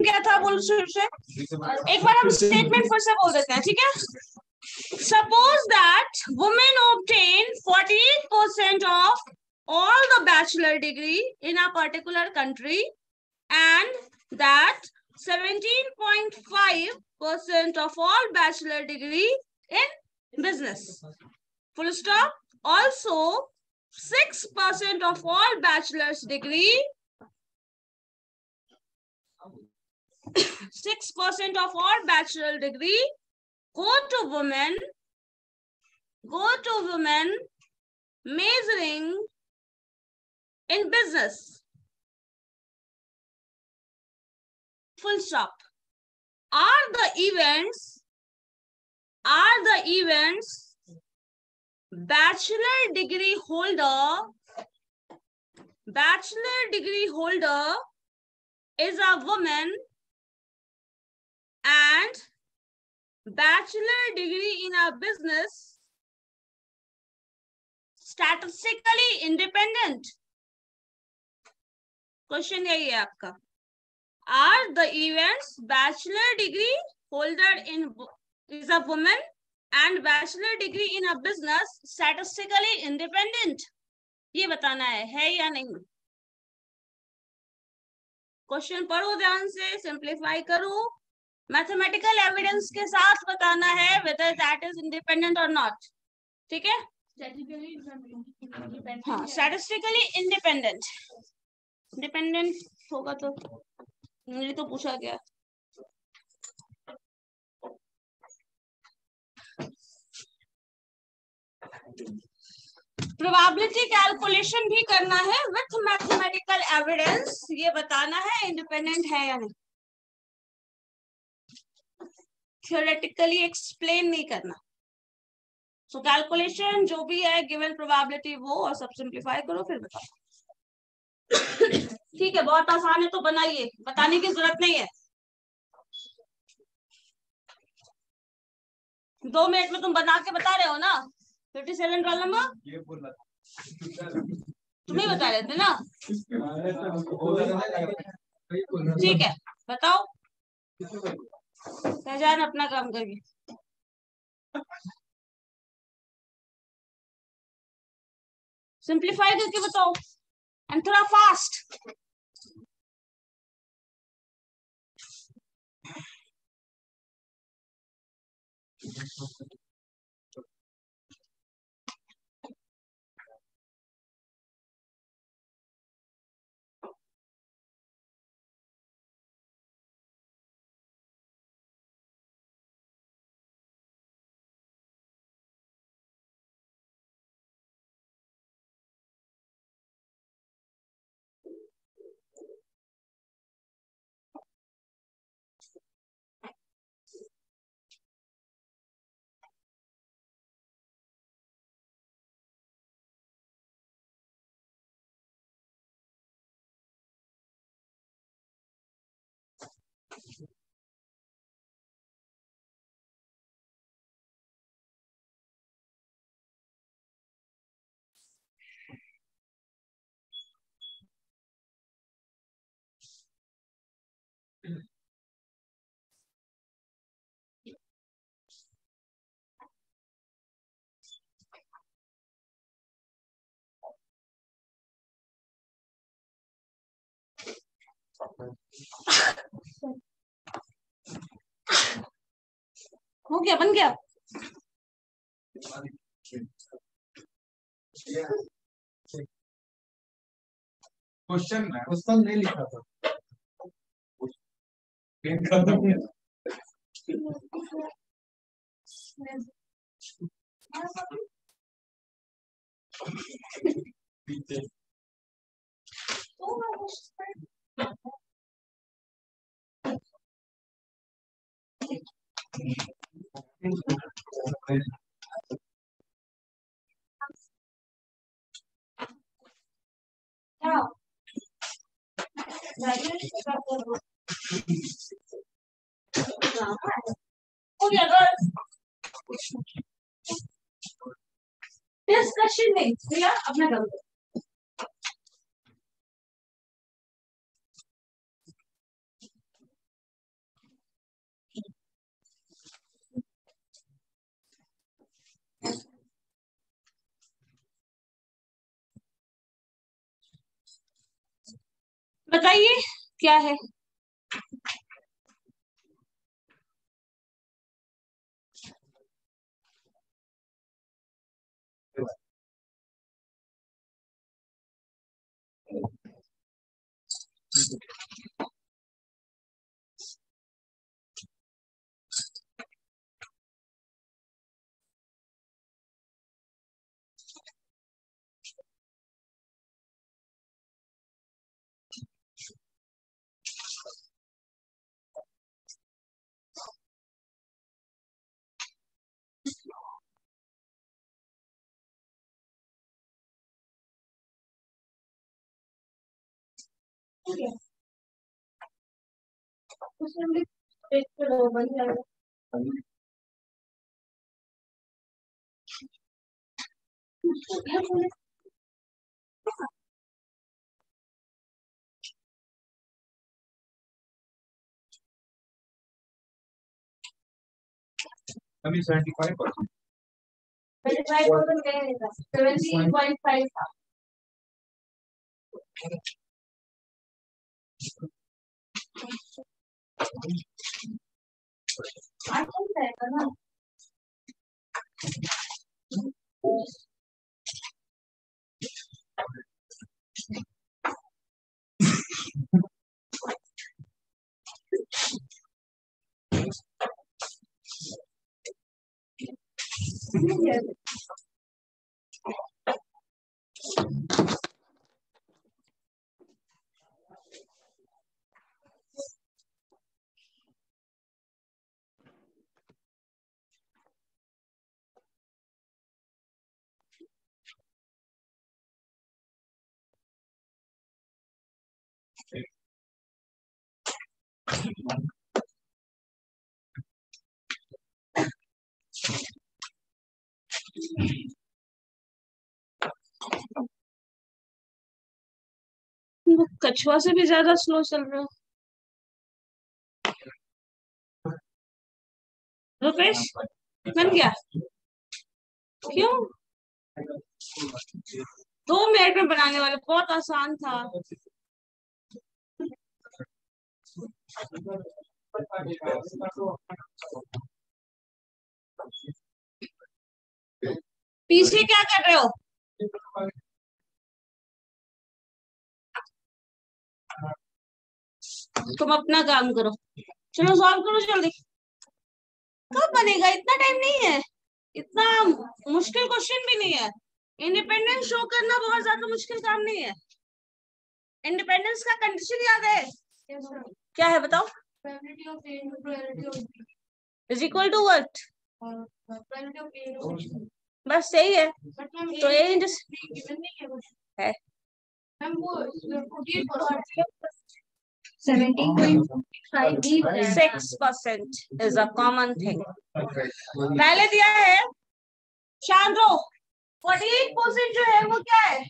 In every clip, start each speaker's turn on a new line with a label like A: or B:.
A: क्या था बोल शुरू से, एक बार हम स्टेटमेंट फिर से बोल देते हैं, ठीक है। Suppose that women obtain 48% of all the bachelor degree in a particular country and that 17.5% of all bachelor degree in business. Full stop. Also 6% of all bachelor's degree 6% of all bachelor degree go to women majoring in business. Full stop. Are the events bachelor degree holder is a woman and bachelor degree in a business statistically independent. Question यही है आपका। Are the events bachelor degree holder is a woman and bachelor degree in a business statistically independent? ये बताना है या नहीं। Question पढ़ो ध्यान से, सिंप्लीफाई करो, मैथमेटिकल एविडेंस के साथ बताना है whether that is independent or not, ठीक है। हाँ, स्टैटिस्टिकली इंडिपेंडेंट होगा तो मुझे तो पूछा गया। प्रोबेबिलिटी कैलकुलेशन भी करना है विथ मैथमेटिकल एविडेंस, ये बताना है इंडिपेंडेंट है या नहीं। थ्योरेटिकली एक्सप्लेन नहीं करना। सो कैलकुलेशन जो भी है गिवन प्रोबेबिलिटी वो, और सब सिंप्लीफाई करो फिर बताओ। ठीक है, बहुत आसान है तो बनाइए, बताने की जरूरत नहीं है। 2 मिनट में तुम बना के बता रहे हो ना। 57 रोल नंबर तुम्हें बता रहे थे ना, ठीक है बताओ। पहचान अपना काम करके। सिंप्लीफाई करके बताओ एंड थोड़ा फास्ट। हो गया, बन गया।
B: क्वेश्चन नहीं लिखा था।
A: डिस्कशन नहीं भैया, अपना काम करो। बताइए क्या है?
B: अभी 75%।
A: 17.5 था। ना कछुआ से भी ज्यादा स्लो चल रहा है। रुपेश बन गया? क्यों? 2 मिनट में बनाने वाले, बहुत आसान था। पीछे क्या कर रहे हो? तुम अपना काम करो, चलो सॉल्व करो जल्दी। कब बनेगा? इतना टाइम नहीं है, इतना मुश्किल क्वेश्चन भी नहीं है। इंडिपेंडेंस शो करना बहुत ज्यादा मुश्किल काम नहीं है। इंडिपेंडेंस का कंडीशन याद है? क्या है बताओ? Is equal to what? बस सही है। तो ये है 6% is a common thing. पहले दिया है शांद्रो 48% जो है वो क्या है?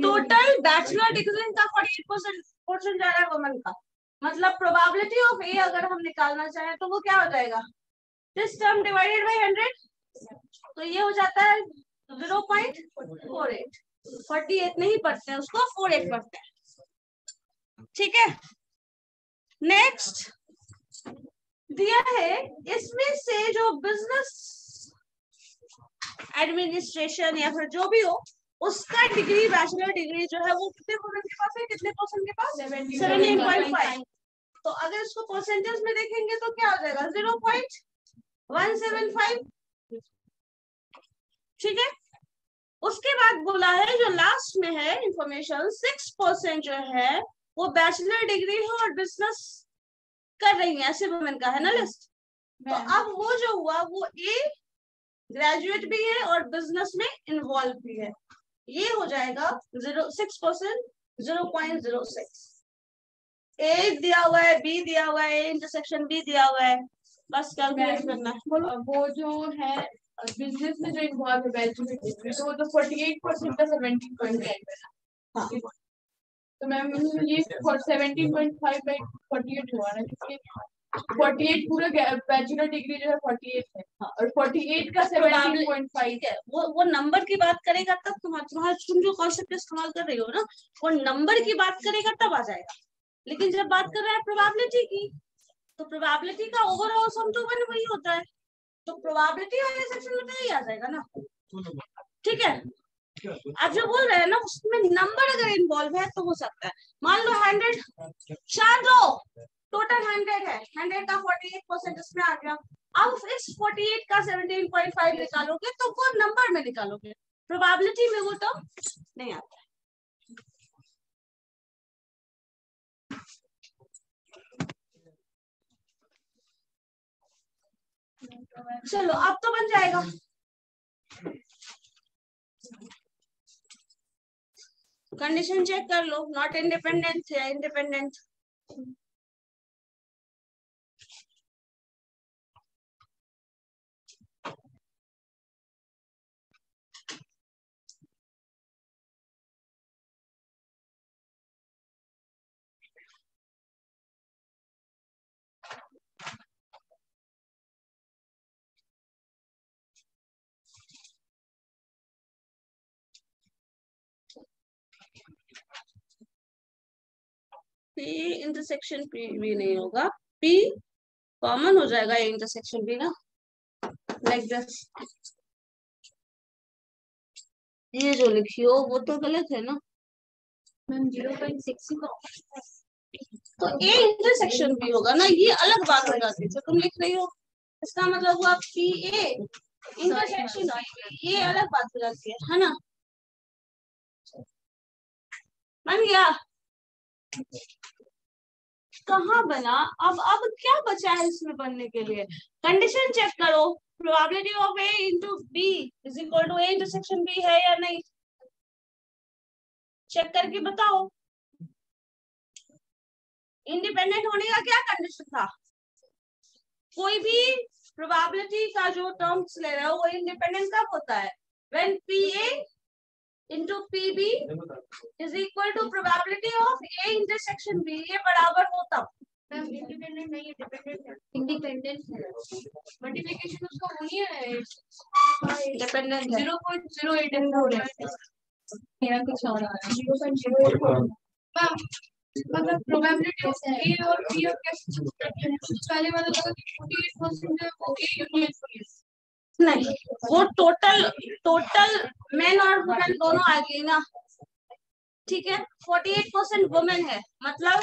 A: टोटल बैचलर डिग्री का 48% जा रहा है वुमेन का। मतलब प्रोबेबिलिटी ऑफ ए अगर हम निकालना चाहें तो वो क्या हो जाएगा? दिस टर्म डिवाइडेड बाय 100, तो ये हो जाता है 0.48। 48 नहीं पढ़ते हैं उसको, 48 पढ़ते हैं। ठीक है, नेक्स्ट दिया है इसमें से जो बिजनेस एडमिनिस्ट्रेशन या फिर जो भी हो उसका डिग्री, बैचलर डिग्री जो है वो कितने परसेंट के पास है? कितने परसेंट के पास? 17.5। तो अगर इसको परसेंटेज में देखेंगे तो क्या हो जाएगा? 0.175। ठीक है, उसके बाद बोला है जो लास्ट में है इंफॉर्मेशन, 6% जो है वो बैचलर डिग्री है और बिजनेस कर रही है, ऐसे वुमेन का है ना लिस्ट। तो अब वो जो हुआ वो ए ग्रेजुएट भी है और बिजनेस में इन्वॉल्व भी है, ये हो जाएगा 6%, 0.06। ए दिया हुआ है, बी दिया हुआ है, ए इंटरसेक्शन बी दिया हुआ है, बस कैलकुलेट करना है।
C: वो जो है बिजनेस में जो इन्वॉल्व है बैचलर डिग्री, तो वो तो 48% का 17.5 है। हाँ, तो मैम ये 17.5 बाई 48 हुआ ना, 48 पूरा बैचलर डिग्री जो है 48 है। हाँ, और 48 का 17.5
A: है। वो नंबर की बात करेगा तब तुम्हारा तुम जो कॉन्सेप्ट इस्तेमाल कर रही हो ना, वो नंबर की बात करेगा तब आ जाएगा। लेकिन जब बात कर रहा है प्रोबेबिलिटी की, तो प्रोबेबिलिटी का ओवरऑल सम तो वही होता है, तो प्रोबेबिलिटी वाले सेक्शन में तो यही आ जाएगा ना। ठीक है, आप जो बोल रहे हैं ना उसमें नंबर अगर इन्वॉल्व है तो हो सकता है। मान लो 100 शान लो, टोटल 100 है, 100 का 48% इसमें आ गया। अब इस 48 का 17.5 निकालोगे तो वो नंबर में निकालोगे, प्रोबेबिलिटी में वो तो नहीं आता है। चलो अब तो बन जाएगा। कंडीशन चेक कर लो, नॉट इंडिपेंडेंट है, इंडिपेंडेंट। P इंटरसेक्शन P भी नहीं होगा, P कॉमन हो जाएगा ये इंटरसेक्शन भी ना, लाइक दिस। ये जो लिखी हो वो तो गलत है ना
C: मैम 0.6
A: तो ए इंटरसेक्शन भी होगा ना, ये अलग बात हो जाती है। जो तुम लिख रही हो इसका मतलब हुआ P A इंटरसेक्शन, ये अलग बात हो जाती है ना। बन गया, कहाँ बना? अब क्या बचा है इसमें बनने के लिए? कंडीशन चेक करो, probability of A into B is equal to A intersection B है या नहीं, चेक करके बताओ। इंडिपेंडेंट होने का क्या कंडीशन था? कोई भी प्रोबेबिलिटी का जो टर्म्स ले रहे हो वो इंडिपेंडेंट कब होता है? When PA into PB is equal to probability of A intersection B, ये बराबर हो तब।
C: इंडिपेंडेंट नहीं है, डिपेंडेंट है। इंडिपेंडेंट है, मल्टीप्लिकेशन उसका वही है,
A: डिपेंडेंट है।
C: 0.08 हो रहा है, मेरा कुछ और आ रहा है 0.08। मतलब प्रोबेबिलिटी ऑफ A और B और कैसे करते हैं? पहले वाला लगा कि 48% है वो A यूनियन B
A: नहीं, वो टोटल मेन और वुमेन दोनों आ गई ना। ठीक है, 48% वुमेन है, मतलब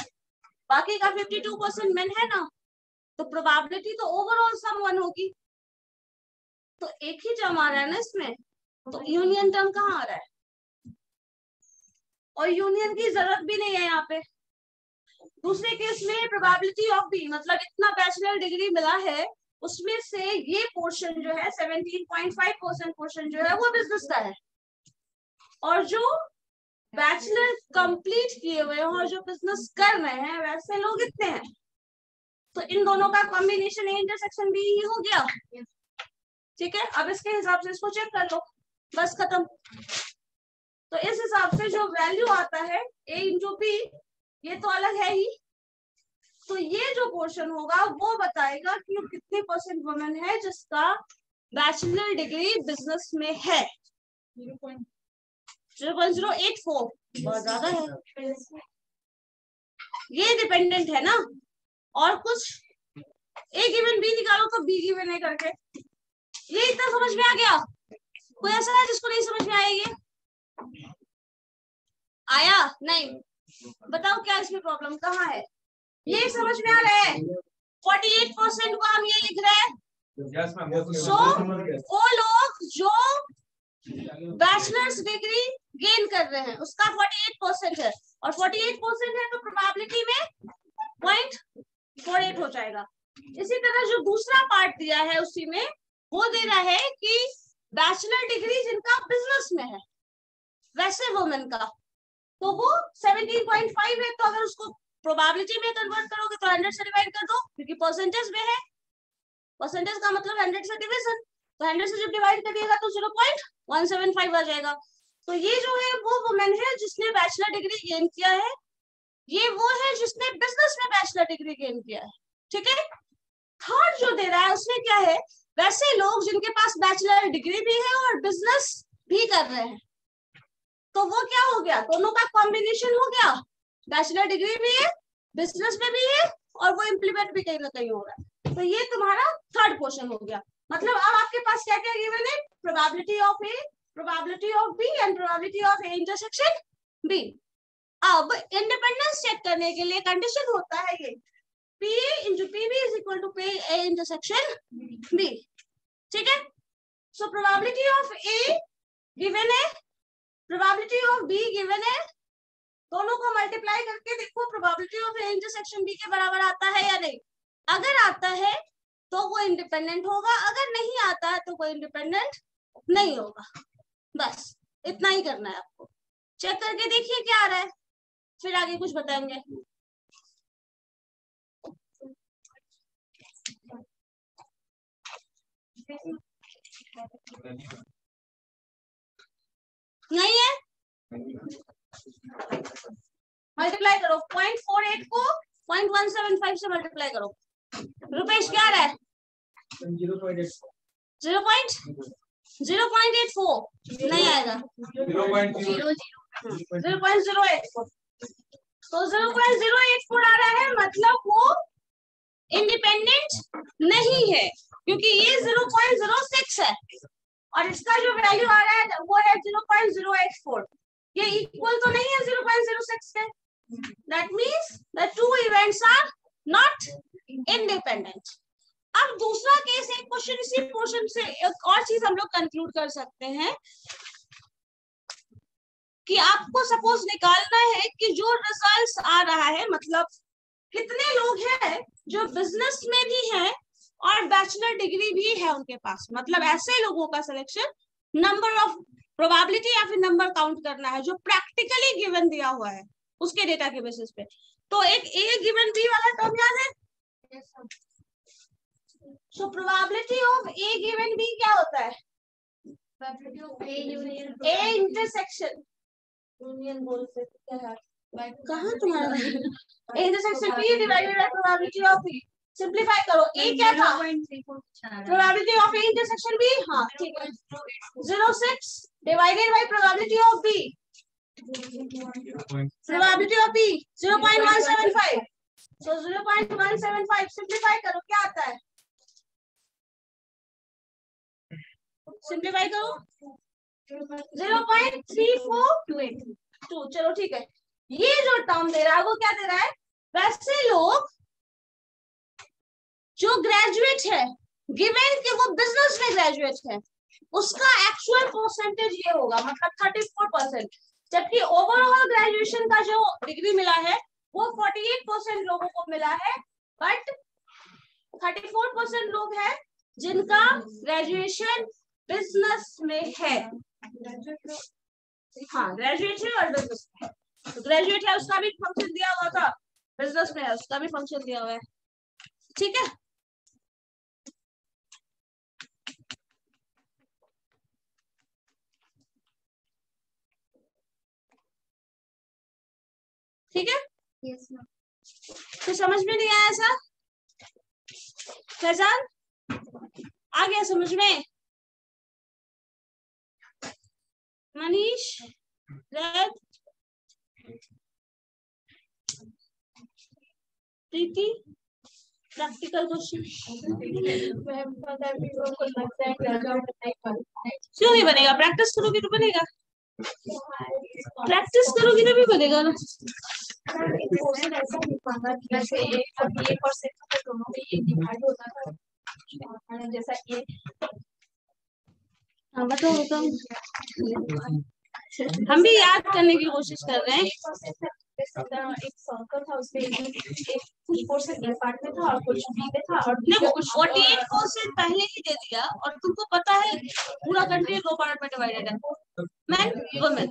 A: बाकी का 52% मेन है ना, तो प्रोबेबिलिटी तो ओवरऑल सम 1 होगी। तो एक ही टर्म आ रहा है ना इसमें, तो यूनियन टर्म कहाँ आ रहा है? और यूनियन की जरूरत भी नहीं है यहाँ पे। दूसरे केस में प्रोबेबिलिटी ऑफ बी, मतलब इतना बैचलर डिग्री मिला है उसमें से ये पोर्शन जो है 17.5% पोर्शन जो है वो बिजनेस का है, और जो बैचलर कंप्लीट किए हुए हैं और जो बिजनेस कर रहे हैं वैसे लोग इतने हैं, तो इन दोनों का कॉम्बिनेशन ए इंटरसेक्शन बी ही हो गया। ठीक है, अब इसके हिसाब से इसको चेक कर लो, बस खत्म। तो इस हिसाब से जो वैल्यू आता है ए इंटू बी, ये तो अलग है ही, तो ये जो पोर्शन होगा वो बताएगा कि कितने % वुमेन है जिसका बैचलर डिग्री बिजनेस में है। 0.084, बहुत ज्यादा है। ये डिपेंडेंट है ना, और कुछ ए गिवन बी निकालो तो बी गिवन है करके, ये इतना समझ में आ गया? कोई ऐसा है जिसको नहीं समझ में आएगी? आया नहीं? बताओ क्या इसमें प्रॉब्लम कहाँ है? ये समझ में आ रहा है? 48% को हम ये लिख रहे हैं। सो वो लोग जो बैचलर्स डिग्री गेन कर रहे हैं उसका 48% है, और 48% है तो प्रोबेबिलिटी में 0.48 हो जाएगा। इसी तरह जो दूसरा पार्ट दिया है उसी में वो दे रहा है कि बैचलर डिग्री जिनका बिजनेस में है वैसे वुमेन का, तो वो 17.5 है, तो अगर उसको प्रोबेबिलिटी में कन्वर्ट करोगे तो 100 से डिवाइड कर दो, क्योंकि परसेंटेज में है, परसेंटेज का मतलब 100 से डिवीजन, तो 100 से जब डिवाइड करिएगा तो 0.175 आ जाएगा। तो ये जो है वो वुमेन है जिसने बैचलर डिग्री गेन किया है, ये वो है जिसने बिजनेस में बैचलर डिग्री गेन किया है। ठीक है, थर्ड जो दे रहा है उसमें क्या है, वैसे लोग जिनके पास बैचलर डिग्री भी है और बिजनेस भी कर रहे हैं, तो वो क्या हो गया, दोनों का कॉम्बिनेशन हो गया, बैचलर डिग्री भी है, बिजनेस में भी है, और वो इम्प्लीमेंट भी कहीं ना कहीं हो रहा है। तो ये तुम्हारा थर्ड क्वेश्चन हो गया। मतलब अब आपके पास क्या क्या गिवन है, probability of A, probability of B and probability of A intersection B. अब इंडिपेंडेंस चेक करने के लिए कंडीशन होता है ये P into PB is equal to P A intersection B, ठीक है। So probability of A given है, probability of B given है, दोनों को मल्टीप्लाई करके देखो probability of A intersection B के बराबर आता है या नहीं। अगर आता है तो वो इंडिपेंडेंट होगा, अगर नहीं आता है तो वो इंडिपेंडेंट नहीं होगा। बस इतना ही करना है आपको। चेक करके देखिए क्या आ रहा है, फिर आगे कुछ बताएंगे। नहीं है, मल्टीप्लाई करो 0.48 को 0.175 से मल्टीप्लाई करो। रुपेश क्या रहा है, 0.084 नहीं आएगा, 0.084। तो 0.084 आ रहा है, मतलब वो इंडिपेंडेंट नहीं है, क्योंकि ये 0.06 है और इसका जो वैल्यू आ रहा है वो है 0.084। ये इक्वल तो नहीं है 0.06 के। That means the two events are not independent. अब दूसरा केस, एक क्वेश्चन इसी पोर्शन से एक और चीज हम लोग कंक्लूड कर सकते हैं कि आपको सपोज निकालना है कि जो रिजल्ट्स आ रहा है, मतलब कितने लोग हैं जो बिजनेस में भी हैं और बैचलर डिग्री भी है उनके पास, मतलब ऐसे लोगों का सिलेक्शन, नंबर ऑफ प्रोबेबिलिटी या फिर नंबर काउंट करना है जो प्रैक्टिकली गिवन दिया हुआ है उसके डेटा के बेसिस पे। तो एक ए गिवन बी वाला टर्म याद है, so probability of A given B क्या होता है, ए इंटरसेक्शन यूनियन बोल सकते हैं, कहाँ तुम्हारा A intersection B divided by probability of B. Simplify करो, ए क्या था, probability of A intersection B, हाँ ठीक है, 0.06 divided by probability of B, probability of B 0.175, so 0.175 simplify करो क्या आता है, सिंपलीफाई करो 0.3428। चलो ठीक है, ये जो टर्म दे रहा है वो क्या दे रहा है, वैसे लोग जो ग्रेजुएट है, गिवन कि वो बिजनेस में ग्रेजुएट है, उसका एक्चुअल परसेंटेज ये होगा, मतलब 34%, जबकि ओवरऑल ग्रेजुएशन का जो डिग्री मिला है वो 48% लोगों को मिला है, बट 34% लोग हैं जिनका ग्रेजुएशन बिजनेस में है। हाँ ग्रेजुएट है और बिजनेस में, ग्रेजुएट है उसका भी फंक्शन दिया हुआ था, बिजनेस में है उसका भी फंक्शन दिया हुआ है, ठीक है। ठीक है,
C: यस मैम।
A: तो समझ में नहीं आया ऐसा, फैजान आ गया समझ में, मनीष, रेड, प्रीति, प्रैक्टिकल क्वेश्चन क्यों नहीं बनेगा, प्रैक्टिस करोगी तो बनेगा, प्रैक्टिस करोगी तो भी बनेगा ना।
C: जैसा ये,
A: हाँ बताओ बताओ, हम भी याद करने की कोशिश कर रहे हैं।
C: एक सर्कल था उसमें एक पोर्शन ए पार्ट में था और कुछ बी में था, और
A: देखो 48% पहले ही दे दिया और तुमको पता है पूरा कंट्री 2 पार्ट में डिवाइडेड है, मैन वुमेन,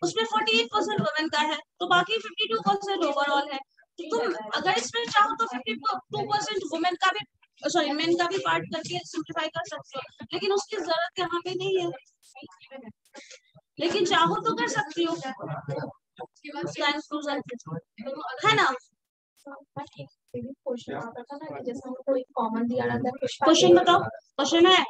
A: उसमें 48% वुमेन का है, तो बाकी 52% ओवरऑल है। तो तुम अगर इसमें चाहो तो 52% वुमेन का भी, सॉरी मेन का भी पार्ट करके सिंप्लीफाई कर सकते हो, लेकिन उसकी जरूरत यहाँ पे नहीं है, लेकिन चाहो तो कर सकती हो, है ना।
C: क्वेश्चन आता था ना कि जैसे हमको कोई कॉमन दिया रहता है,
A: क्वेश्चन बताओ, क्वेश्चन है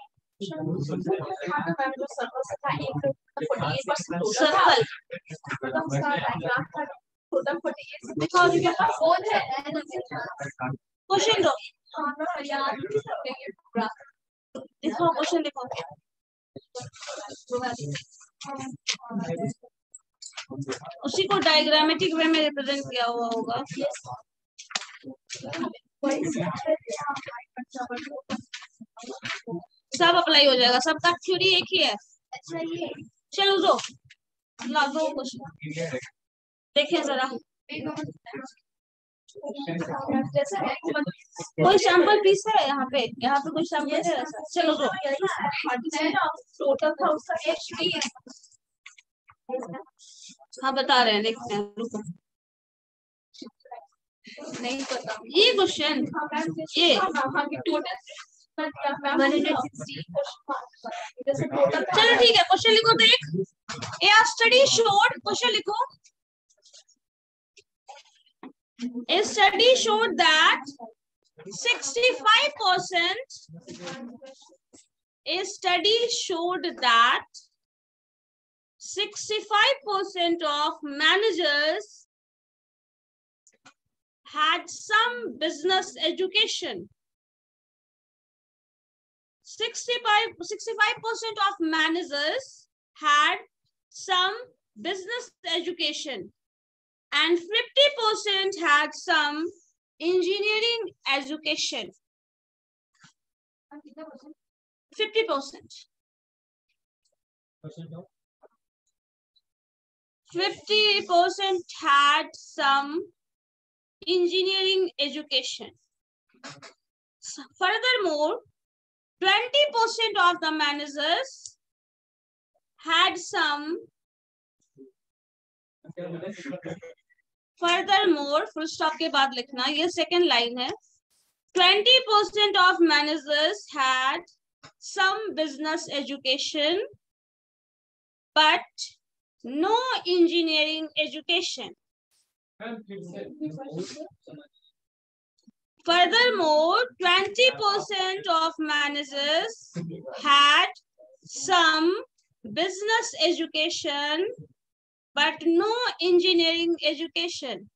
A: क्वेश्चन दो, लिखो क्वेश्चन लिखो। उसी को डायग्रामेटिक वे में रिप्रेजेंट किया हुआ होगा। सब अप्लाई हो जाएगा, सबका थ्योरी एक ही है। चलो दो, ला दो क्वेश्चन देखें जरा। कोई सैंपल पीस है यहाँ पे कोई सैंपल है ऐसा? चलो दो। हाँ बता रहे हैं, देखते हैं, रुको। नहीं पता ये क्वेश्चन, ये चलो ठीक है, क्वेश्चन लिखो। देख, ए स्टडी शोड, क्वेश्चन लिखो। A study showed that 65%. A study showed that 65% of managers had some business education. 65% of managers had some business education. And 50% had some engineering education. 50%. 50% had some engineering education. Furthermore, 20% of the managers had some. Furthermore, full stop के बाद लिखना, ये second line है। 20% of managers had some business education, but no engineering education. Furthermore, 20% of managers had some business education, but no engineering education.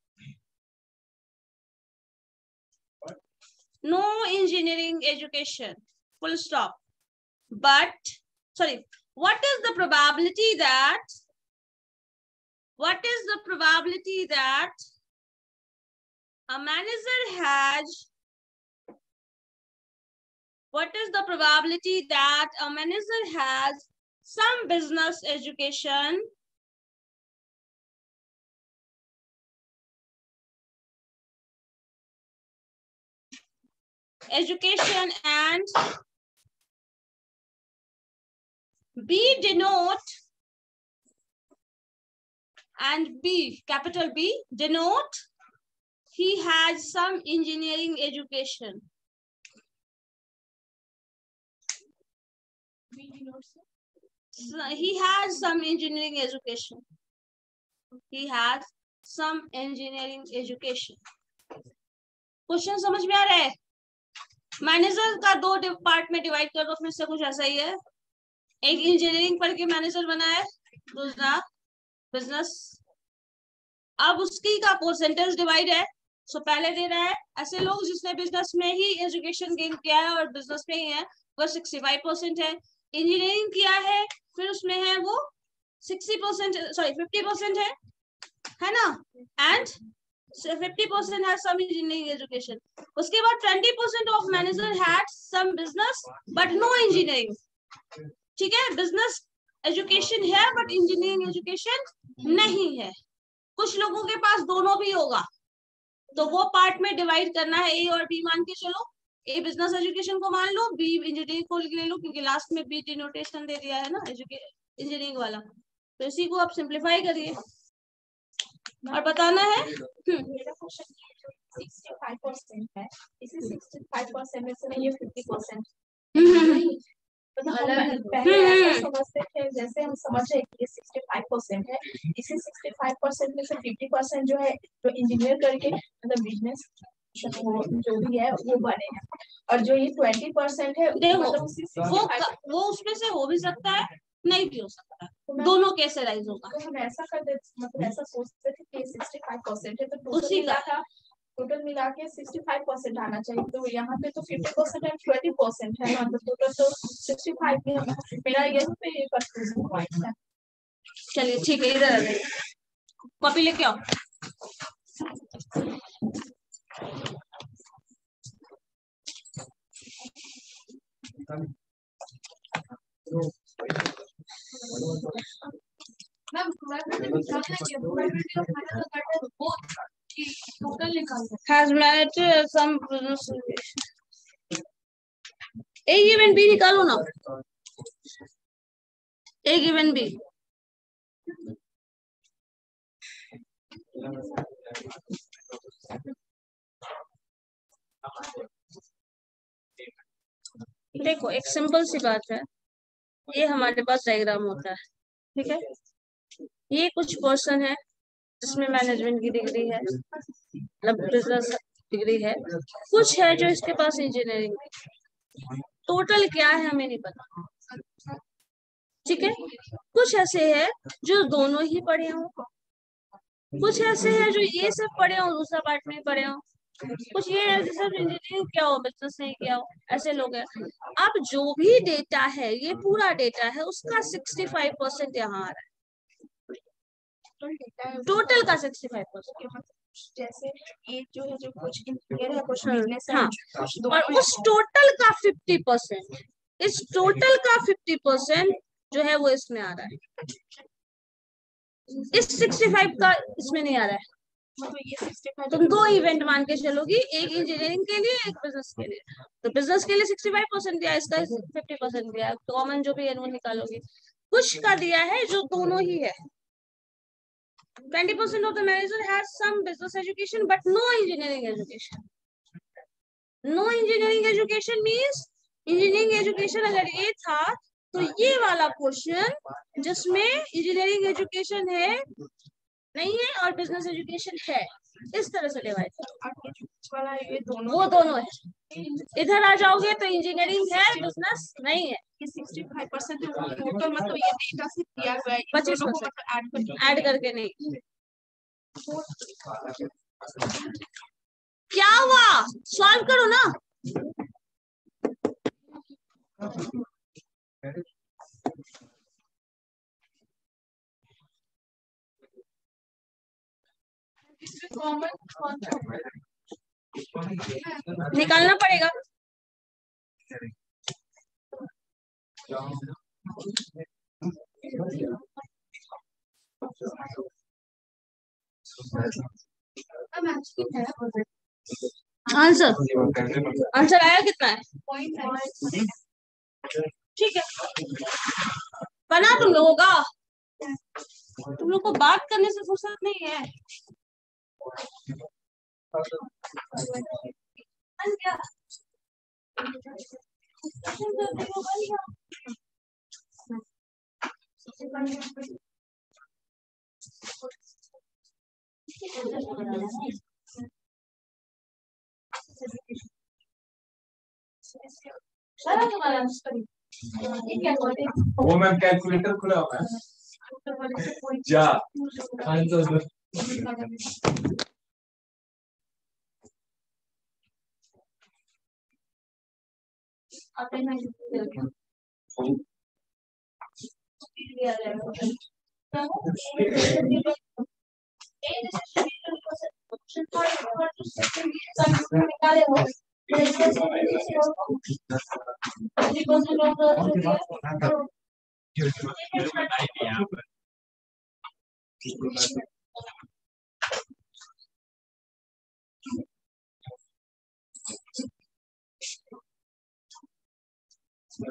A: No engineering education. Full stop. But, sorry, what is the probability that a manager has some business education and capital B denote he has some engineering education. So he has some engineering education. He has some engineering education. Question समझ में आ रहा है? Manager का दो part में divide कर दो, उसमें से कुछ ऐसा ही है। एक इंजीनियरिंग पढ़ के मैनेजर बना है, दूसरा बिजनेस। अब उसकी का परसेंटेज डिवाइड है। सो पहले दे रहा है ऐसे लोग जिसने बिजनेस में ही एजुकेशन गेन किया है और बिजनेस में ही है, वो 65% है। इंजीनियरिंग किया है फिर उसमें है वो 60%, सॉरी 50% है ना, and 50% has some engineering education. उसके बाद 20% of manager had some business but no engineering. ठीक है, बिजनेस एजुकेशन है बट इंजीनियरिंग एजुकेशन नहीं है। कुछ लोगों के पास दोनों भी होगा, तो वो पार्ट में डिवाइड करना है। ए और बी मान के चलो, ए बिजनेस एजुकेशन को मान लो, बी इंजीनियरिंग को ले लो, क्योंकि लास्ट में बी डिनोटेशन दे दिया है ना इंजीनियरिंग वाला। तो इसी को आप सिंप्लीफाई करिए और बताना है।
C: 65% है, इसी 65% में से ये 50%। पहले ऐसा समझते थे, जैसे हम समझ रहे कि 65% है, इसी 65% में से 50% जो है जो इंजीनियर करके मतलब बिजनेस जो भी है वो बनेगा, और जो ये 20% है
A: देखो वो उसमें से हो भी सकता है, नहीं भी हो सकता है, दोनों कैसे राइज होगा।
C: तो हम ऐसा कर देते, मतलब ऐसा सोचते थे कि 65% है, तो
A: उसी का
C: टोटल मिला के 65% आना चाहिए। तो यहाँ पे तो 50% है, 20% है ना, तो टोटल तो 65 है। मेरा यही पे कंफ्यूजन पॉइंट है।
A: चलिए ठीक है, इधर आ जाइए, कॉपी लेके आओ। Has met some A given B निकालो ना, A given B। देखो एक सिंपल सी बात है, ये हमारे पास डायग्राम होता है, ठीक है। ये कुछ पर्सन है जिसमें मैनेजमेंट की डिग्री है, मतलब बिजनेस डिग्री है, कुछ है जो इसके पास इंजीनियरिंग है। टोटल क्या है हमें नहीं पता, ठीक है। कुछ ऐसे है जो दोनों ही पढ़े हों, कुछ ऐसे है जो ये सब पढ़े हो दूसरा पार्ट में पढ़े हो, कुछ ये है जो सब इंजीनियरिंग किया हो बिजनेस नहीं किया हो, ऐसे लोग हैं। अब जो भी डेटा है, ये पूरा डेटा है, उसका 65% यहाँ आ रहा है, टोटल का 65%।
C: जैसे ये जो है, जो कुछ इंजीनियर है, कुछ बिजनेस है,
A: हाँ, और उस टोटल का 50%, इस टोटल का 50% जो है वो इसमें आ रहा है, इस 65 का इसमें नहीं आ रहा है। तुम दो इवेंट मान के चलोगी, एक इंजीनियरिंग के लिए, एक बिजनेस के लिए। तो बिजनेस के लिए 65% दिया, इसका 50% दिया, कॉमन जो भी है वो निकालोगी। कुछ का दिया है जो दोनों ही है। 20% of the manager has some business education but no engineering education. No engineering education means engineering education अगर ये था तो ये वाला पोर्शन जिसमें इंजीनियरिंग एजुकेशन है नहीं है और बिजनेस एजुकेशन है, इस तरह से डिवाइड, वो दोनों है। इधर आ जाओगे तो इंजीनियरिंग है, बिजनेस नहीं है।
C: 65% टोटल, मतलब ये डेटा से दिया हुआ है,
A: 25% ऐड करके नहीं। क्या हुआ, सॉल्व करो ना। निकालना पड़ेगा। आंसर आया कितना है? ठीक है, बना तुम लोगों का, तुम लोग को बात करने से फुर्सत नहीं है।
B: वो मैम कैलकुलेटर खुला हुआ है जा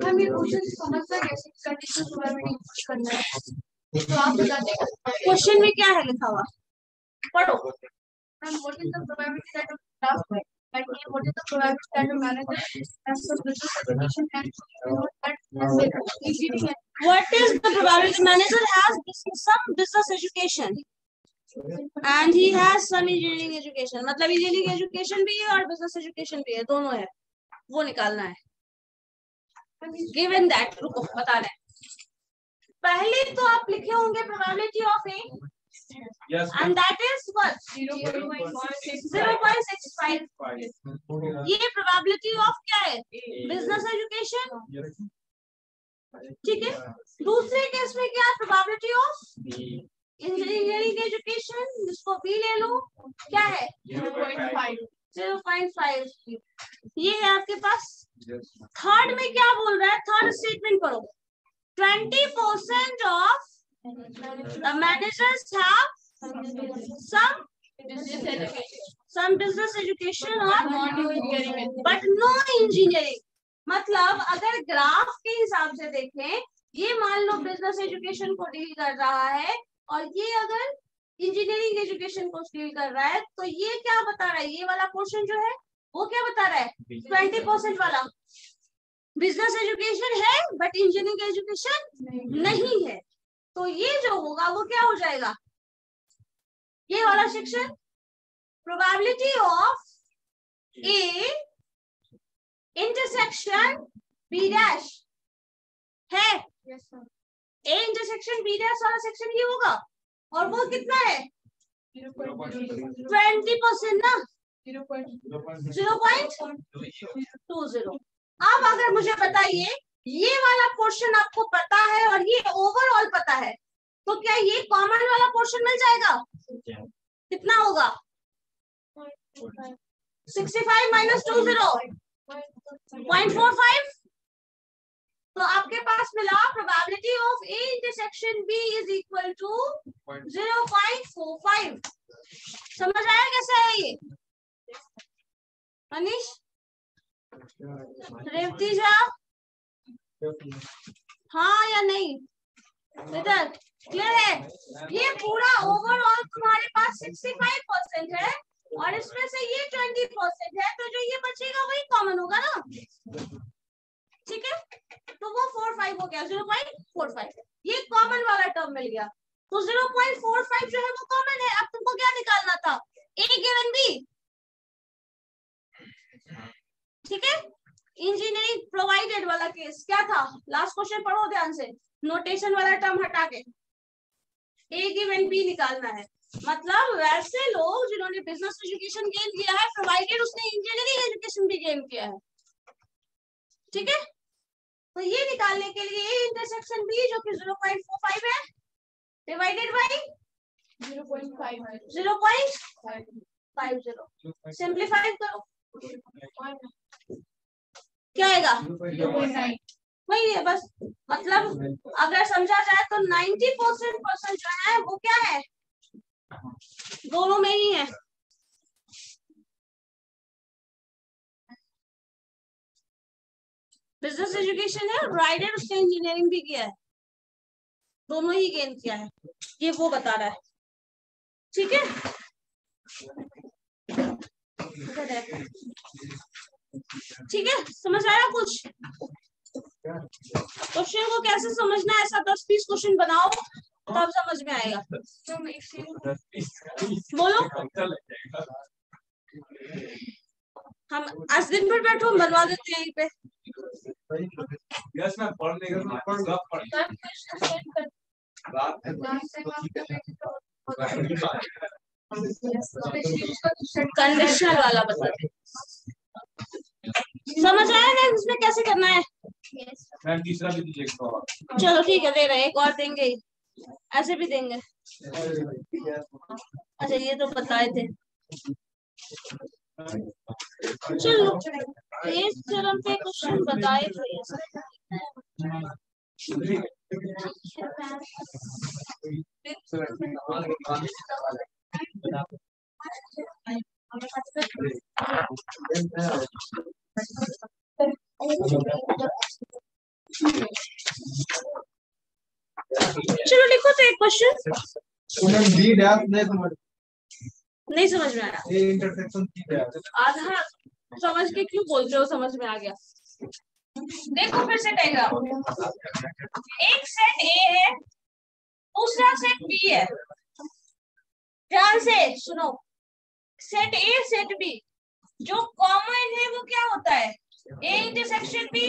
C: हमें क्वेश्चन समझना कैसे कंडीशन प्रोबेबिलिटी करना है, तो आप बताते हैं
A: क्वेश्चन में क्या है लिखा हुआ, पढ़ो।
C: What is the probability that a staff, like what is the probability that a manager has some business education and
A: What is the probability manager has some business education? And he has some engineering education, मतलब engineering education भी है और business education भी है, दोनों है, वो निकालना है। गिवन दैट, रुको बता रहे हैं। पहले तो आप लिखे होंगे probability of A, and that is what 0.65। ये प्रोबेबिलिटी ऑफ क्या है, बिजनेस एजुकेशन, ठीक है। दूसरे केस में क्या है, प्रोबेबिलिटी ऑफ इंजीनियरिंग एजुकेशन, जिसको बी ले लो, क्या है 0.5। ये है आपके पास। थर्ड में क्या बोल रहा है, थर्ड स्टेटमेंट पढ़ो। 20% of the managers have some business education or but no engineering। मतलब अगर ग्राफ के हिसाब से देखें, ये मान लो बिजनेस एजुकेशन को डील कर रहा है और ये अगर इंजीनियरिंग एजुकेशन को डील कर रहा है, तो ये क्या बता रहा है, ये वाला पोर्शन जो है वो क्या बता रहा है, 20% वाला बिजनेस एजुकेशन है बट इंजीनियरिंग एजुकेशन नहीं है। तो ये जो होगा वो क्या हो जाएगा, ये वाला section probability of A intersection B dash है, ए इंटरसेक्शन बी डैश वाला सेक्शन ये होगा, और वो कितना है 20% ना, 0.20। अब अगर मुझे बताइए, ये वाला पोर्शन आपको पता है और ये ओवरऑल पता है, तो क्या ये कॉमन वाला पोर्शन मिल जाएगा, कितना होगा 65 माइनस 20 0.45। तो आपके पास मिला probability of A intersection B is equal to 0.45। समझ आया कैसे है ये अनीश, रेवती झा, हाँ या नहीं, इधर क्लियर है। ये पूरा ओवरऑल तुम्हारे पास 65% है और इसमें से ये 20% है, तो जो ये बचेगा वही कॉमन होगा ना, ठीक है। तो वो 45 हो गया, 0.45 ये कॉमन वाला टर्म मिल गया। तो 0.45 जो है वो कॉमन है। अब तुमको क्या निकालना था, ए गिवन बी, ठीक है। इंजीनियरिंग प्रोवाइडेड वाला केस क्या था, लास्ट क्वेश्चन पढ़ो ध्यान से, नोटेशन वाला टर्म हटा के ए गिवन बी निकालना है। मतलब वैसे लोग जिन्होंने बिजनेस एजुकेशन गेन किया है, प्रोवाइडेड उसने इंजीनियरिंग एजुकेशन भी गेन किया है, ठीक है। तो ये निकालने के लिए ए इंटरसेक्शन बी जो कि 0.45 है डिवाइडेड बाई 0.50, सिंप्लीफाई करो, क्या आएगा वही है बस। मतलब अगर समझा जाए तो 90% जो है वो क्या है, दोनों में ही है। बिजनेस एजुकेशन है, प्रोवाइडेड उसने इंजीनियरिंग भी किया है, दोनों ही गेन किया है, ये वो बता रहा है, ठीक है। ठीक है, समझ आया कुछ, क्वेश्चन को कैसे समझना है, ऐसा 10-20 क्वेश्चन बनाओ तब समझ में आएगा। बोलो, हम आज दिन भर बैठो, हम बनवा देते हैं यहीं पे। कंडीशनल वाला बता दे, समझ आया ना इसमें कैसे करना है।
B: तीसरा भी दीजिए,
A: चलो ठीक है, दे रहे हैं, एक और देंगे, ऐसे भी देंगे। अच्छा ये तो बताए थे, चलो इस चरण पे क्वेश्चन बताए थे। चलो लिखो तो एक क्वेश्चन, नहीं समझ में आया, आधा समझ के क्यों बोलते हो, समझ में आ गया। देखो फिर से डायग्राम, एक सेट ए है, दूसरा सेट बी है, ध्यान से सुनो, सेट ए सेट बी जो कॉमन है वो क्या होता है, ए इंटरसेक्शन बी,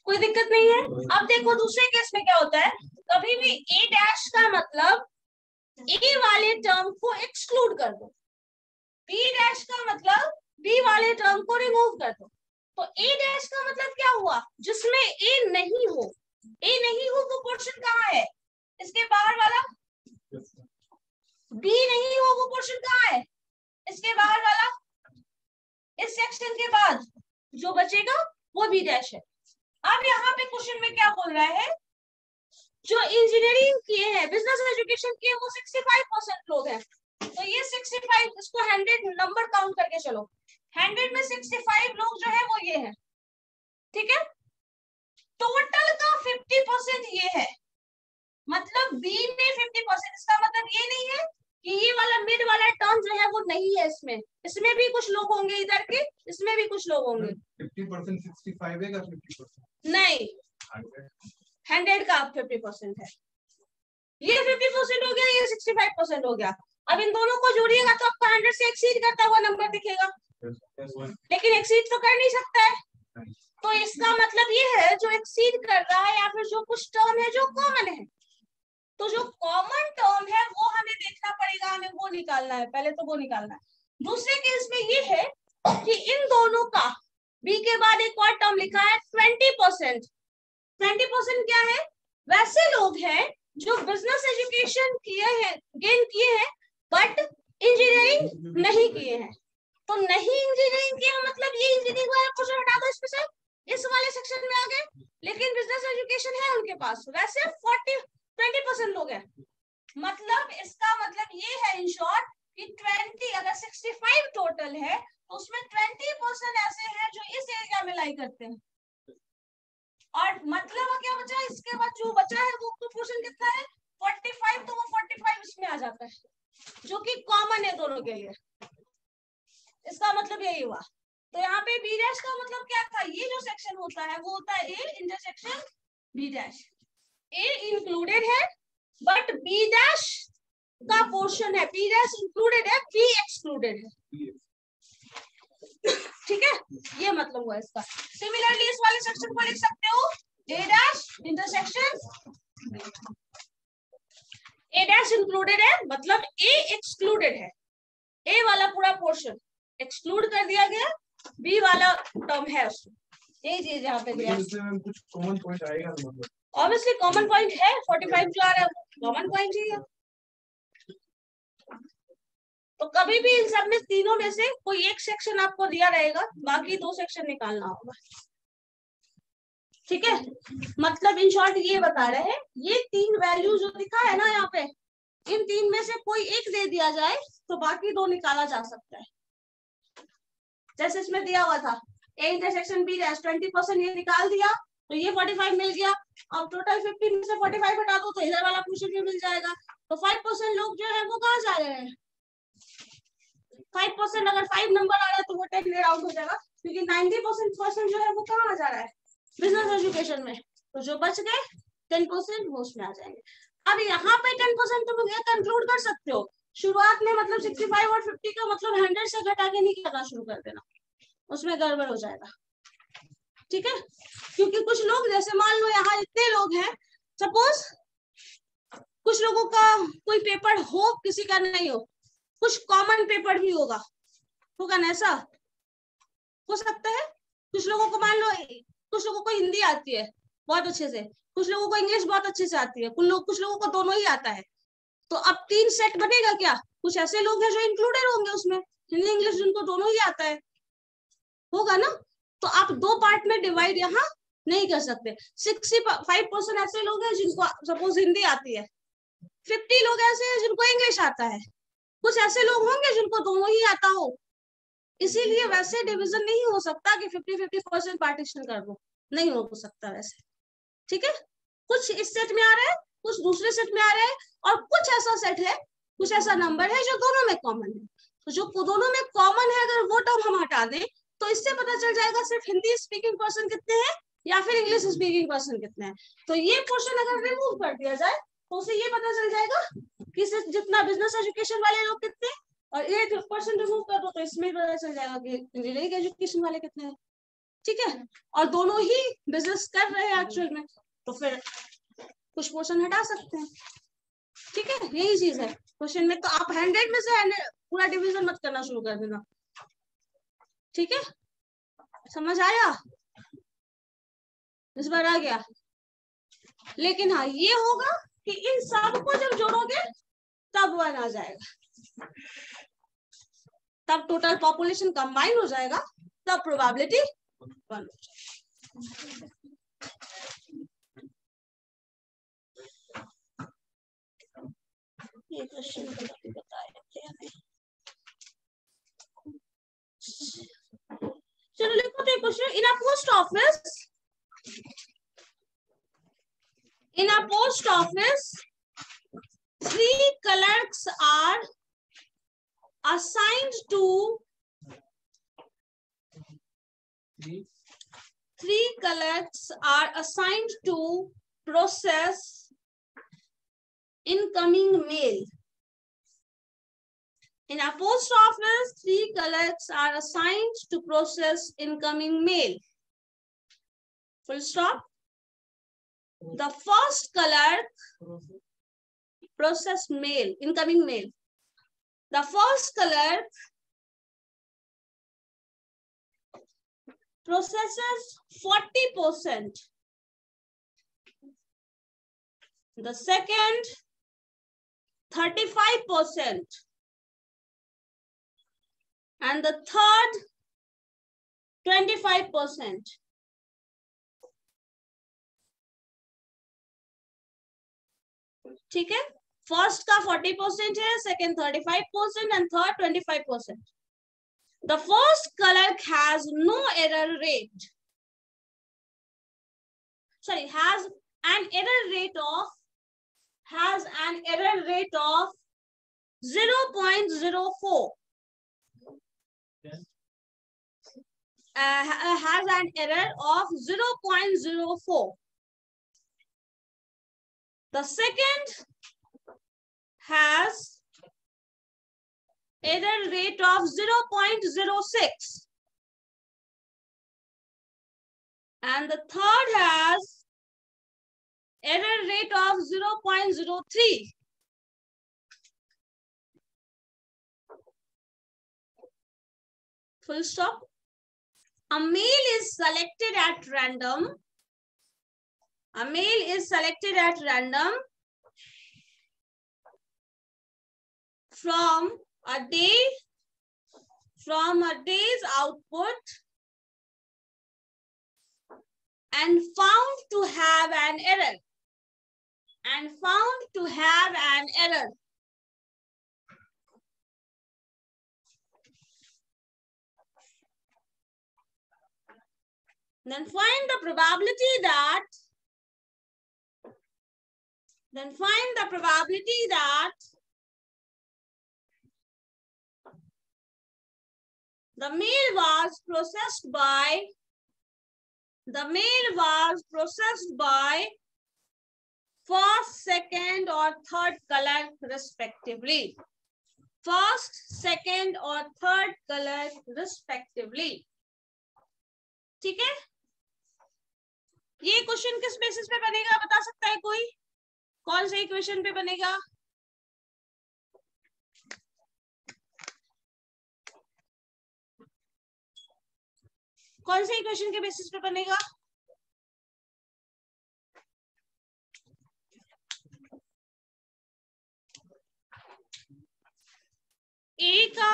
A: कोई दिक्कत नहीं है। अब देखो दूसरे केस में क्या होता है, कभी भी ए डैश का मतलब ए वाले टर्म को एक्सक्लूड कर दो, बी डैश का मतलब बी वाले टर्म को रिमूव कर दो। तो ए डैश का मतलब क्या हुआ, जिसमें ए नहीं हो, ए नहीं हो वो पोर्शन कहाँ है, इसके बाहर वाला। बी नहीं हो वो पोर्शन कहाँ है, इसके बाहर वाला। इस सेक्शन के बाद जो बचेगा वो बी डैश है। अब यहाँ पे क्वेश्चन में क्या बोल रहा है, जो इंजीनियरिंग किए हैं, बिजनेस एजुकेशन किए, वो 65% लोग हैं। तो ये 65, इसको 100 नंबर काउंट करके चलो, 100 में 65 लोग जो है वो ये है, ठीक है। टोटल का 50% ये है, मतलब बी में 50%। इसका मतलब ये नहीं है कि ये वाला मिड वाला टर्म जो है वो नहीं है, इसमें भी कुछ लोग होंगे इधर के, इसमें भी कुछ लोग होंगे।
B: 50% 65 है का 50%
A: नहीं, 100 का 50% है, ये 50% हो गया, ये 65% हो गया। अब इन दोनों को जोड़िएगा तो आपको 100 से एक्सीड करता हुआ नंबर दिखेगा, लेकिन एक्सीड तो कर नहीं सकता है। तो इसका मतलब ये है जो एक्सीड कर रहा है या फिर जो कुछ टर्म है जो कॉमन है, तो जो कॉमन टर्म है वो हमें देखना पड़ेगा, हमें वो निकालना है, पहले तो वो निकालना है। दूसरे केस में ये है कि इन दोनों का बी के बाद एक और टर्म लिखा है 20%। 20% क्या है, वैसे लोग हैं जो बिजनेस एजुकेशन किए हैं, गेन किए हैं, बट इंजीनियरिंग नहीं किए हैं। तो नहीं इंजीनियरिंग किया मतलब ये इंजीनियरिंग वाला क्वेश्चन हटा दो इसमें से, इस वाले सेक्शन में आ गए, लेकिन बिजनेस एजुकेशन है उनके पास, वैसे 20% लोग हैं। मतलब इसका मतलब ये है इन शॉर्ट कि 20, अगर 65 टोटल है तो उसमें 20% ऐसे हैं जो इस एरिया में लाई करते हैं, और मतलब क्या बचा, इसके बाद जो बचा है वो प्रोपोर्शन कितना है 45, तो वो 45 इसमें आ जाता है, जो कि कॉमन है दोनों के लिए। इसका मतलब यही हुआ। तो यहाँ पे बी डैश का मतलब क्या था, ये जो सेक्शन होता है वो होता है A intersection B dash. A included है बट बी डैश का पोर्शन है, बी डैश इंक्लूडेड है, बी एक्सक्लूडेड है, ठीक है, ये मतलब हुआ इसका। सिमिलरली इस वाले सेक्शन को लिख सकते हो ए डैश इंटरसेक्शन, ए डैश इंक्लूडेड है मतलब ए एक्सक्लूडेड है, ए वाला पूरा पोर्शन एक्सक्लूड कर दिया गया, बी वाला टर्म है उसमें, यही चीज यहाँ पे दिया।
B: कुछ कॉमन पॉइंट आएगा मतलब,
A: ऑब्वियसली कॉमन पॉइंट है, 45 जो आ रहा है कॉमन पॉइंट ही है। तो कभी भी इन सब में तीनों में से कोई एक सेक्शन आपको दिया रहेगा, बाकी 2 सेक्शन निकालना होगा, ठीक है। मतलब इन शॉर्ट ये बता रहे हैं, ये 3 वैल्यू जो दिखा है ना यहाँ पे, इन 3 में से कोई एक दे दिया जाए तो बाकी 2 निकाला जा सकता है। जैसे इसमें दिया हुआ था ए इंटरसेक्शन बी डैश 20%, ये निकाल दिया तो ये 45 मिल गया। अब टोटल 50 में से 45 हटा दो तो इधर वाला पोर्शन भी मिल जाएगा। तो 5% लोग जो है वो कहाँ जा रहे हैं, 5%, अगर 5 नंबर आ रहा है तो वो 10 आउट हो जाएगा, क्योंकि 90% जो है वो कहाँ जा रहा है, बिजनेस एजुकेशन में। तो जो बच गए 10% वो उसमें आ जाएंगे। अब यहाँ पे 10% तुम ये कंक्लूड कर सकते हो, शुरुआत में मतलब 65 और 50 का मतलब 100 से घटा के नहीं करना शुरू कर देना, उसमें गड़बड़ हो जाएगा, ठीक है। क्योंकि कुछ लोग, जैसे मान लो यहाँ इतने लोग हैं, सपोज कुछ लोगों का कोई पेपर हो, किसी का नहीं हो, कुछ कॉमन पेपर भी होगा ना, ऐसा हो सकता है। कुछ लोगों को मान लो, कुछ लोगों को हिंदी आती है बहुत अच्छे से, कुछ लोगों को इंग्लिश बहुत अच्छे से आती है, कुछ लोगों को दोनों ही आता है। तो अब 3 सेट बनेगा क्या, कुछ ऐसे लोग हैं जो इंक्लूडेड होंगे उसमें, हिंदी इंग्लिश जिनको दोनों ही आता है, होगा ना। तो आप 2 पार्ट में डिवाइड यहाँ नहीं कर सकते। 65% ऐसे लोग हैं जिनको सपोज हिंदी आती है, 50 लोग ऐसे हैं जिनको इंग्लिश आता है, कुछ ऐसे लोग होंगे जिनको दोनों ही आता हो। इसीलिए वैसे डिवीजन नहीं हो सकता कि 50-50% पार्टीशन कर दो, नहीं हो सकता वैसे, ठीक है। कुछ इस सेट में आ रहा है, कुछ दूसरे सेट में आ रहा है, और कुछ ऐसा सेट है, कुछ ऐसा नंबर है जो दोनों में कॉमन है। तो जो दोनों में कॉमन है, अगर वो टर्म हम हटा दें तो इससे पता चल जाएगा सिर्फ हिंदी स्पीकिंग पर्सन कितने हैं या फिर इंग्लिश स्पीकिंग पर्सन कितने हैं। तो ये पोर्शन अगर रिमूव कर दिया जाए तो उसे ये पता चल जाएगा कि सिर्फ जितना बिजनेस एजुकेशन वाले लोग कितने, और 8% रिमूव कर दो तो इसमें पता चल जाएगा कि इंजीनियरिंग एजुकेशन वाले कितने हैं। ठीक है, और दोनों ही बिजनेस कर रहे हैं एक्चुअल में, तो फिर कुछ पोर्शन हटा सकते हैं। ठीक है, यही चीज है क्वेश्चन में। तो आप 100 में से पूरा डिवीजन मत करना शुरू कर देना। ठीक है, समझ आया? इस बार आ गया। लेकिन हाँ ये होगा कि इन सबको जब जोड़ोगे तब 1 आ जाएगा, तब टोटल पॉपुलेशन कंबाइन हो जाएगा, तब प्रोबेबिलिटी 1 हो जाएगा। ये क्वेश्चन बताए थे हमें। चलो लिखो तो question. In a post office 3 clerks are assigned to process incoming mail. In a post office, 3 clerks are assigned to process incoming mail. Full stop. The first clerk process mail, incoming mail. The first clerk processes 40%. The second 35%. And the third 25%. ठीक है, first का 40% है, second 35% and third 25%. The first clerk has no error rate. Sorry, has an error rate of 0.04. Has an error of 0.04. The second has error rate of 0.06. And the third has error rate of 0.03. Full stop. A male is selected at random. A male is selected at random from a day's output and found to have an error. Then find the probability that the mail was processed by first, second or third clerk respectively. First, second or third clerk respectively. ठीक है, ये question किस basis पे बनेगा बता सकता है कोई? कौन से इक्वेशन पे बनेगा? कौन से इक्वेशन के बेसिस पे बनेगा? ए का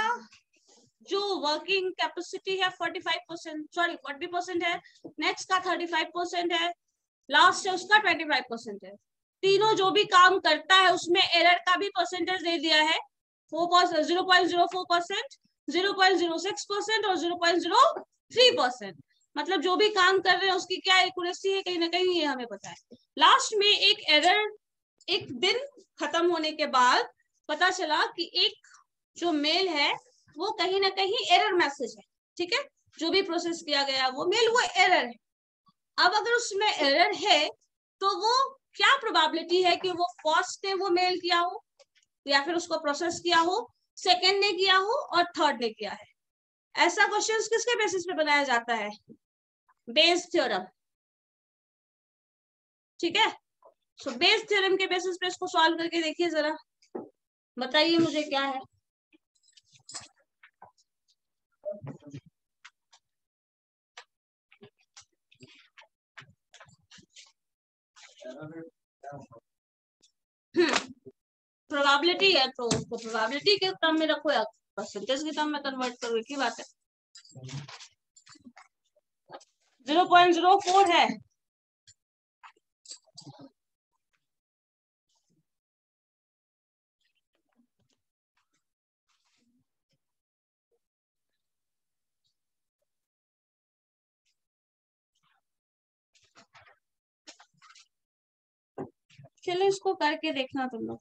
A: जो वर्किंग कैपेसिटी है 40% है, नेक्स्ट का 35% है, लास्ट है उसका 25% है. तीनों जो भी काम करता है उसमें एरर का भी परसेंटेज दे दिया है 0.04%, 0.06% और 0.03%. मतलब जो भी काम कर रहे हैं उसकी क्या एक्यूरेसी है कहीं ना कहीं ये हमें पता है. लास्ट में एक एरर एक दिन खत्म होने के बाद पता चला कि एक जो मेल है वो कहीं ना कहीं एरर मैसेज है. ठीक है, जो भी प्रोसेस किया गया वो मेल वो एरर है. अब अगर उसमें एरर है तो वो क्या प्रोबेबिलिटी है कि वो फर्स्ट ने वो मेल किया हो या फिर उसको प्रोसेस किया हो, सेकंड ने किया हो और थर्ड ने किया है। ऐसा क्वेश्चन किसके बेसिस पे बनाया जाता है? Bayes theorem. ठीक है, सो बेस थ्योरम के बेसिस पे इसको सॉल्व करके देखिए जरा, बताइए मुझे क्या है। प्रोबेबिलिटी है तो उसको प्रोबेबिलिटी के टर्म में रखो या परसेंटेज के टर्म में कन्वर्ट करो, एक ही बात है। 0.04 है। चलो इसको करके देखना तुम लोग।